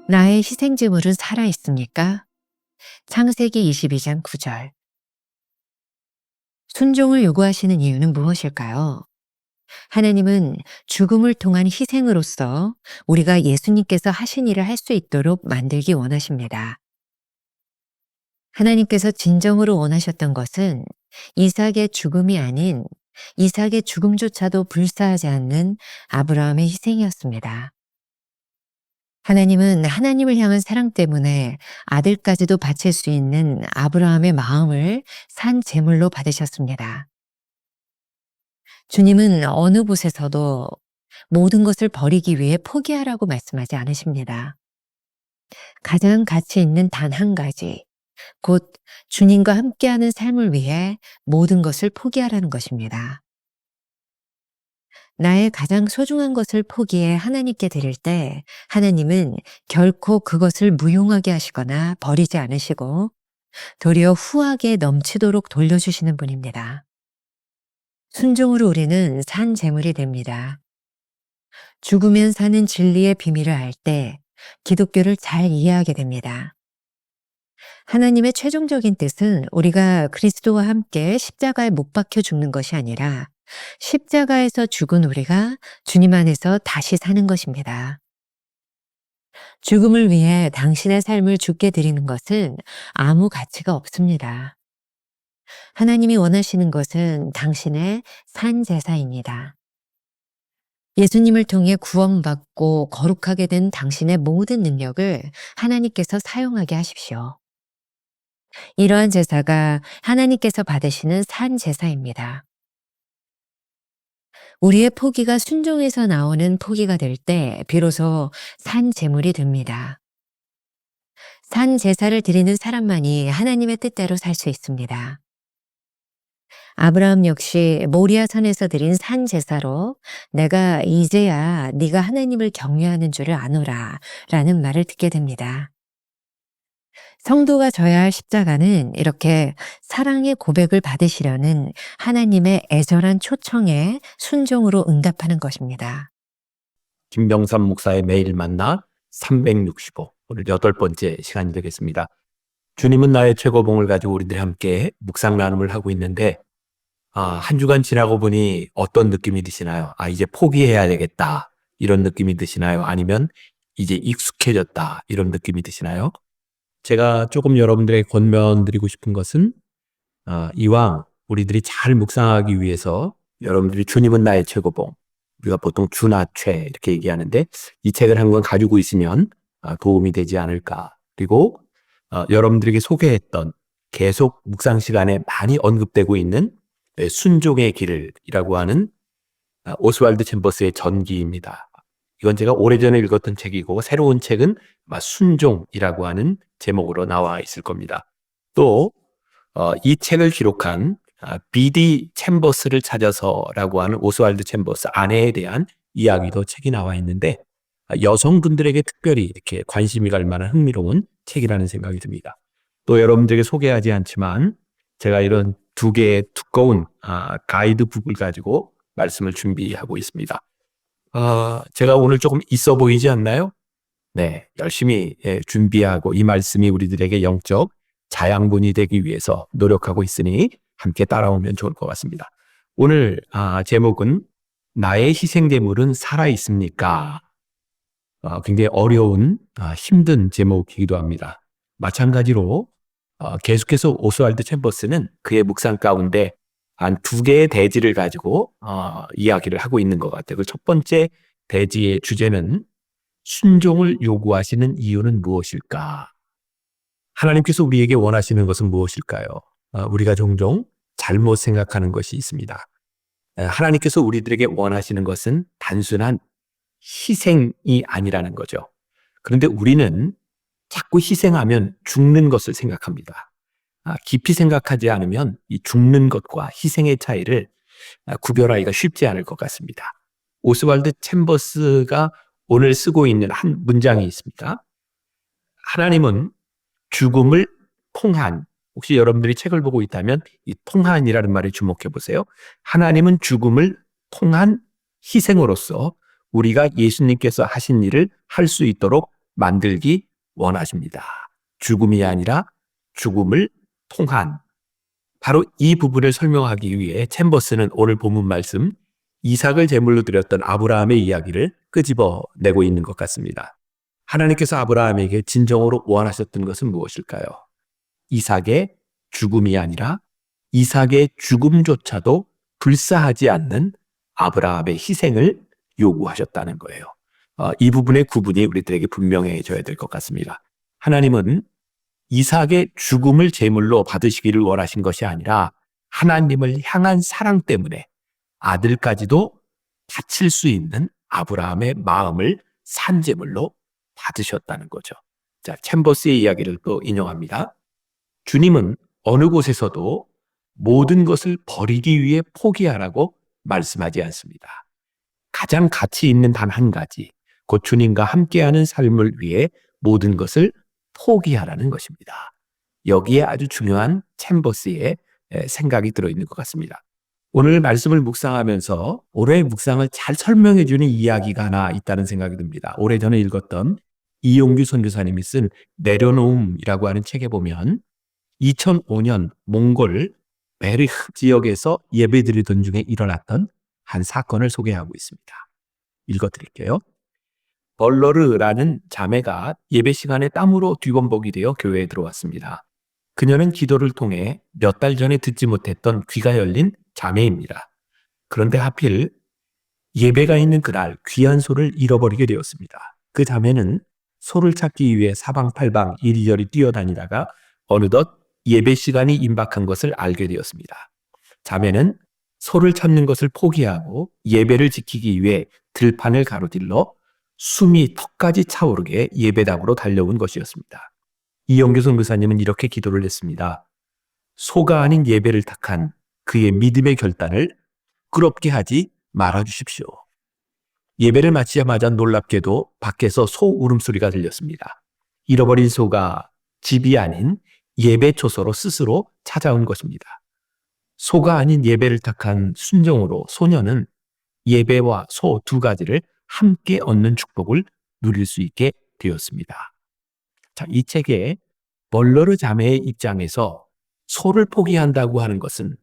나의 희생제물은 살아있습니까? 창세기 22장 9절. 순종을 요구하시는 이유는 무엇일까요? 하나님은 죽음을 통한 희생으로서 우리가 예수님께서 하신 일을 할 수 있도록 만들기 원하십니다. 하나님께서 진정으로 원하셨던 것은 이삭의 죽음이 아닌 이삭의 죽음조차도 불사하지 않는 아브라함의 희생이었습니다. 하나님은 하나님을 향한 사랑 때문에 아들까지도 바칠 수 있는 아브라함의 마음을 산 제물로 받으셨습니다. 주님은 어느 곳에서도 모든 것을 버리기 위해 포기하라고 말씀하지 않으십니다. 가장 가치 있는 단 한 가지, 곧 주님과 함께하는 삶을 위해 모든 것을 포기하라는 것입니다. 나의 가장 소중한 것을 포기해 하나님께 드릴 때 하나님은 결코 그것을 무용하게 하시거나 버리지 않으시고 도리어 후하게 넘치도록 돌려주시는 분입니다. 순종으로 우리는 산 제물이 됩니다. 죽으면 사는 진리의 비밀을 알 때 기독교를 잘 이해하게 됩니다. 하나님의 최종적인 뜻은 우리가 그리스도와 함께 십자가에 못 박혀 죽는 것이 아니라 십자가에서 죽은 우리가 주님 안에서 다시 사는 것입니다. 죽음을 위해 당신의 삶을 죽게 드리는 것은 아무 가치가 없습니다. 하나님이 원하시는 것은 당신의 산 제사입니다. 예수님을 통해 구원받고 거룩하게 된 당신의 모든 능력을 하나님께서 사용하게 하십시오. 이러한 제사가 하나님께서 받으시는 산 제사입니다. 우리의 포기가 순종에서 나오는 포기가 될 때 비로소 산 제물이 됩니다. 산 제사를 드리는 사람만이 하나님의 뜻대로 살 수 있습니다. 아브라함 역시 모리아 산에서 드린 산 제사로 내가 이제야 네가 하나님을 경외하는 줄을 아노라 라는 말을 듣게 됩니다. 성도가 져야 할 십자가는 이렇게 사랑의 고백을 받으시려는 하나님의 애절한 초청에 순종으로 응답하는 것입니다. 김병삼 목사의 매일 만나 365 오늘 8번째 시간이 되겠습니다. 주님은 나의 최고봉을 가지고 우리들이 함께 묵상 나눔을 하고 있는데 한 주간 지나고 보니 어떤 느낌이 드시나요? 이제 포기해야 되겠다 이런 느낌이 드시나요? 아니면 이제 익숙해졌다 이런 느낌이 드시나요? 제가 조금 여러분들에게 권면드리고 싶은 것은 이왕 우리들이 잘 묵상하기 위해서 여러분들이 주님은 나의 최고봉, 우리가 보통 주나최 이렇게 얘기하는데 이 책을 한 권 가지고 있으면 도움이 되지 않을까. 그리고 여러분들에게 소개했던 계속 묵상 시간에 많이 언급되고 있는 순종의 길이라고 하는 오스왈드 챔버스의 전기입니다. 이건 제가 오래전에 읽었던 책이고 새로운 책은 순종이라고 하는 제목으로 나와 있을 겁니다. 또 이 책을 기록한 B.D. 챔버스를 찾아서라고 하는 오스왈드 챔버스 아내에 대한 이야기도 책이 나와 있는데 여성분들에게 특별히 이렇게 관심이 갈 만한 흥미로운 책이라는 생각이 듭니다. 또 여러분들에게 소개하지 않지만 제가 이런 두 개의 두꺼운 가이드북을 가지고 말씀을 준비하고 있습니다. 제가 오늘 조금 있어 보이지 않나요? 네, 열심히 준비하고 이 말씀이 우리들에게 영적 자양분이 되기 위해서 노력하고 있으니 함께 따라오면 좋을 것 같습니다. 오늘 제목은 나의 희생제물은 살아있습니까? 굉장히 어려운 힘든 제목이기도 합니다. 마찬가지로 계속해서 오스왈드 챔버스는 그의 묵상 가운데 한 두 개의 대지를 가지고 이야기를 하고 있는 것 같아요. 그 첫 번째 대지의 주제는 순종을 요구하시는 이유는 무엇일까? 하나님께서 우리에게 원하시는 것은 무엇일까요? 우리가 종종 잘못 생각하는 것이 있습니다. 하나님께서 우리들에게 원하시는 것은 단순한 희생이 아니라는 거죠. 그런데 우리는 자꾸 희생하면 죽는 것을 생각합니다. 깊이 생각하지 않으면 이 죽는 것과 희생의 차이를 구별하기가 쉽지 않을 것 같습니다. 오스왈드 챔버스가 오늘 쓰고 있는 한 문장이 있습니다. 하나님은 죽음을 통한, 혹시 여러분들이 책을 보고 있다면 이 통한이라는 말에 주목해 보세요. 하나님은 죽음을 통한 희생으로서 우리가 예수님께서 하신 일을 할 수 있도록 만들기 원하십니다. 죽음이 아니라 죽음을 통한. 바로 이 부분을 설명하기 위해 챔버스는 오늘 본문 말씀 이삭을 제물로 드렸던 아브라함의 이야기를 끄집어내고 있는 것 같습니다. 하나님께서 아브라함에게 진정으로 원하셨던 것은 무엇일까요? 이삭의 죽음이 아니라 이삭의 죽음조차도 불사하지 않는 아브라함의 희생을 요구하셨다는 거예요. 이 부분의 구분이 우리들에게 분명해져야 될 것 같습니다. 하나님은 이삭의 죽음을 제물로 받으시기를 원하신 것이 아니라 하나님을 향한 사랑 때문에 아들까지도 바칠 수 있는 아브라함의 마음을 산제물로 받으셨다는 거죠. 자, 챔버스의 이야기를 또 인용합니다. 주님은 어느 곳에서도 모든 것을 버리기 위해 포기하라고 말씀하지 않습니다. 가장 가치 있는 단 한 가지, 곧 주님과 함께하는 삶을 위해 모든 것을 포기하라는 것입니다. 여기에 아주 중요한 챔버스의 생각이 들어있는 것 같습니다. 오늘 말씀을 묵상하면서 올해의 묵상을 잘 설명해 주는 이야기가 하나 있다는 생각이 듭니다. 오래전에 읽었던 이용규 선교사님이 쓴 내려놓음이라고 하는 책에 보면 2005년 몽골 베르흐 지역에서 예배드리던 중에 일어났던 한 사건을 소개하고 있습니다. 읽어드릴게요. 벌러르라는 자매가 예배 시간에 땀으로 뒤범벅이 되어 교회에 들어왔습니다. 그녀는 기도를 통해 몇 달 전에 듣지 못했던 귀가 열린 자매입니다. 그런데 하필 예배가 있는 그날 귀한 소를 잃어버리게 되었습니다. 그 자매는 소를 찾기 위해 사방팔방 이리저리 뛰어다니다가 어느덧 예배 시간이 임박한 것을 알게 되었습니다. 자매는 소를 찾는 것을 포기하고 예배를 지키기 위해 들판을 가로질러 숨이 턱까지 차오르게 예배당으로 달려온 것이었습니다. 이영규 선교사님은 이렇게 기도를 했습니다. 소가 아닌 예배를 택한 그의 믿음의 결단을 부끄럽게 하지 말아주십시오. 예배를 마치자마자 놀랍게도 밖에서 소 울음소리가 들렸습니다. 잃어버린 소가 집이 아닌 예배 초소로 스스로 찾아온 것입니다. 소가 아닌 예배를 택한 순종으로 소녀는 예배와 소 두 가지를 함께 얻는 축복을 누릴 수 있게 되었습니다. 자, 이 책에 벌러르 자매의 입장에서 소를 포기한다고 하는 것은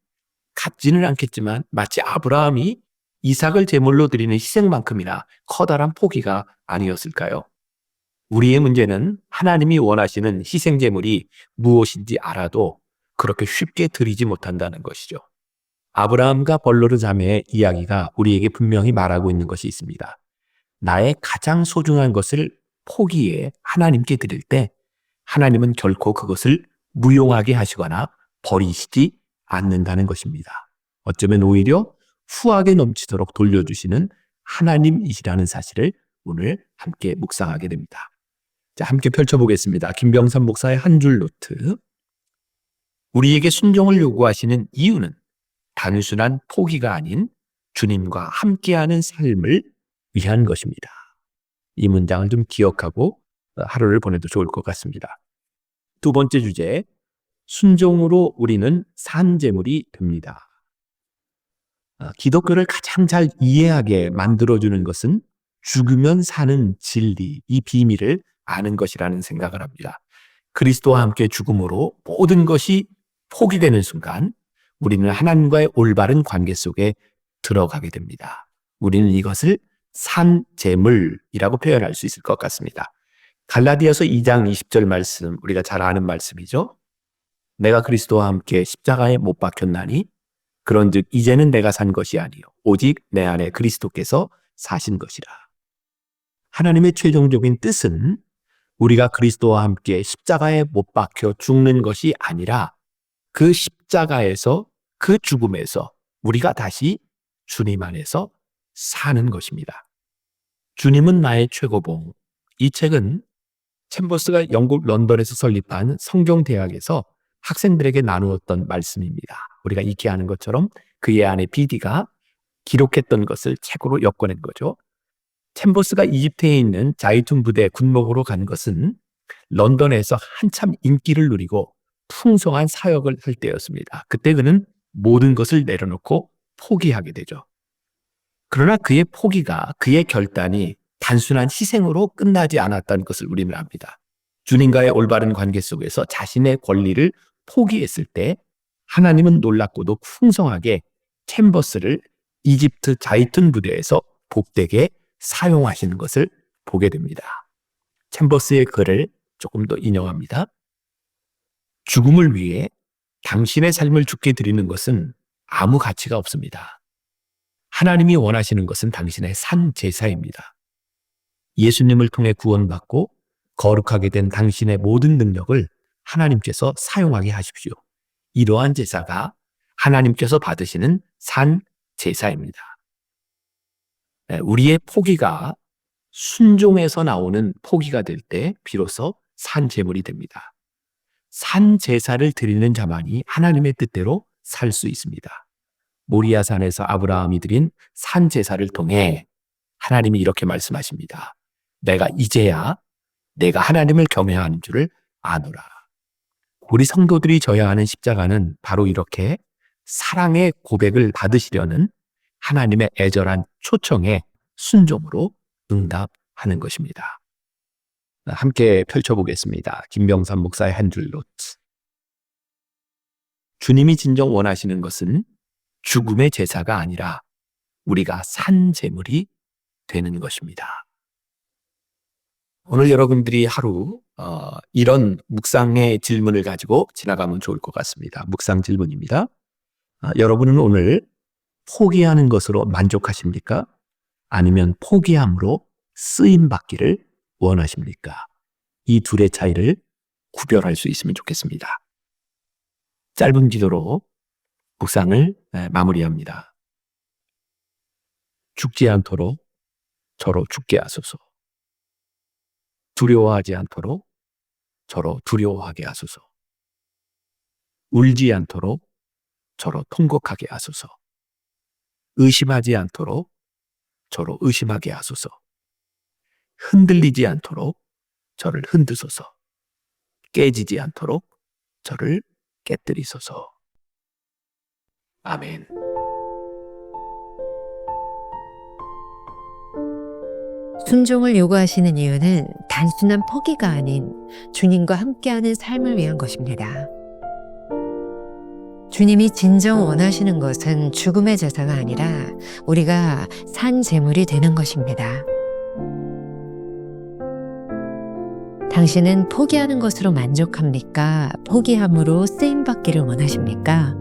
같지는 않겠지만 마치 아브라함이 이삭을 제물로 드리는 희생만큼이나 커다란 포기가 아니었을까요? 우리의 문제는 하나님이 원하시는 희생 제물이 무엇인지 알아도 그렇게 쉽게 드리지 못한다는 것이죠. 아브라함과 벌러르 자매의 이야기가 우리에게 분명히 말하고 있는 것이 있습니다. 나의 가장 소중한 것을 포기해 하나님께 드릴 때 하나님은 결코 그것을 무용하게 하시거나 버리시지 않는다는 것입니다. 어쩌면 오히려 후하게 넘치도록 돌려주시는 하나님이시라는 사실을 오늘 함께 묵상하게 됩니다. 자, 함께 펼쳐보겠습니다. 김병삼 목사의 한 줄 노트. 우리에게 순종을 요구하시는 이유는 단순한 포기가 아닌 주님과 함께하는 삶을 위한 것입니다. 이 문장을 좀 기억하고 하루를 보내도 좋을 것 같습니다. 두 번째 주제, 순종으로 우리는 산제물이 됩니다. 기독교를 가장 잘 이해하게 만들어주는 것은 죽으면 사는 진리, 이 비밀을 아는 것이라는 생각을 합니다. 그리스도와 함께 죽음으로 모든 것이 포기되는 순간 우리는 하나님과의 올바른 관계 속에 들어가게 됩니다. 우리는 이것을 산제물이라고 표현할 수 있을 것 같습니다. 갈라디아서 2장 20절 말씀, 우리가 잘 아는 말씀이죠. 내가 그리스도와 함께 십자가에 못 박혔나니 그런즉 이제는 내가 산 것이 아니요 오직 내 안에 그리스도께서 사신 것이라. 하나님의 최종적인 뜻은 우리가 그리스도와 함께 십자가에 못 박혀 죽는 것이 아니라 그 십자가에서, 그 죽음에서 우리가 다시 주님 안에서 사는 것입니다. 주님은 나의 최고봉. 이 책은 챔버스가 영국 런던에서 설립한 성경대학에서 학생들에게 나누었던 말씀입니다. 우리가 익히 아는 것처럼 그의 아내 비디가 기록했던 것을 책으로 엮어낸 거죠. 챔버스가 이집트에 있는 자이툰 부대 군목으로 간 것은 런던에서 한참 인기를 누리고 풍성한 사역을 할 때였습니다. 그때 그는 모든 것을 내려놓고 포기하게 되죠. 그러나 그의 포기가, 그의 결단이 단순한 희생으로 끝나지 않았다는 것을 우리는 압니다. 주님과의 올바른 관계 속에서 자신의 권리를 포기했을 때 하나님은 놀랍고도 풍성하게 챔버스를 이집트 자이툰 부대에서 복되게 사용하시는 것을 보게 됩니다. 챔버스의 글을 조금 더 인용합니다. 죽음을 위해 당신의 삶을 죽게 드리는 것은 아무 가치가 없습니다. 하나님이 원하시는 것은 당신의 산 제사입니다. 예수님을 통해 구원받고 거룩하게 된 당신의 모든 능력을 하나님께서 사용하게 하십시오. 이러한 제사가 하나님께서 받으시는 산 제사입니다. 우리의 포기가 순종에서 나오는 포기가 될 때 비로소 산 제물이 됩니다. 산 제사를 드리는 자만이 하나님의 뜻대로 살 수 있습니다. 모리아산에서 아브라함이 드린 산 제사를 통해 하나님이 이렇게 말씀하십니다. 내가 이제야 내가 하나님을 경외하는 줄을 아노라. 우리 성도들이 져야 하는 십자가는 바로 이렇게 사랑의 고백을 받으시려는 하나님의 애절한 초청에 순종으로 응답하는 것입니다. 함께 펼쳐보겠습니다. 김병삼 목사의 한 줄 노트. 주님이 진정 원하시는 것은 죽음의 제사가 아니라 우리가 산 제물이 되는 것입니다. 오늘 여러분들이 하루 이런 묵상의 질문을 가지고 지나가면 좋을 것 같습니다. 묵상 질문입니다. 여러분은 오늘 포기하는 것으로 만족하십니까? 아니면 포기함으로 쓰임받기를 원하십니까? 이 둘의 차이를 구별할 수 있으면 좋겠습니다. 짧은 기도로 묵상을 마무리합니다. 죽지 않도록 저로 죽게 하소서. 두려워하지 않도록 저로 두려워하게 하소서. 울지 않도록 저로 통곡하게 하소서. 의심하지 않도록 저로 의심하게 하소서. 흔들리지 않도록 저를 흔드소서. 깨지지 않도록 저를 깨뜨리소서. 아멘. 순종을 요구하시는 이유는 단순한 포기가 아닌 주님과 함께하는 삶을 위한 것입니다. 주님이 진정 원하시는 것은 죽음의 제사가 아니라 우리가 산 제물이 되는 것입니다. 당신은 포기하는 것으로 만족합니까? 포기함으로 쓰임받기를 원하십니까?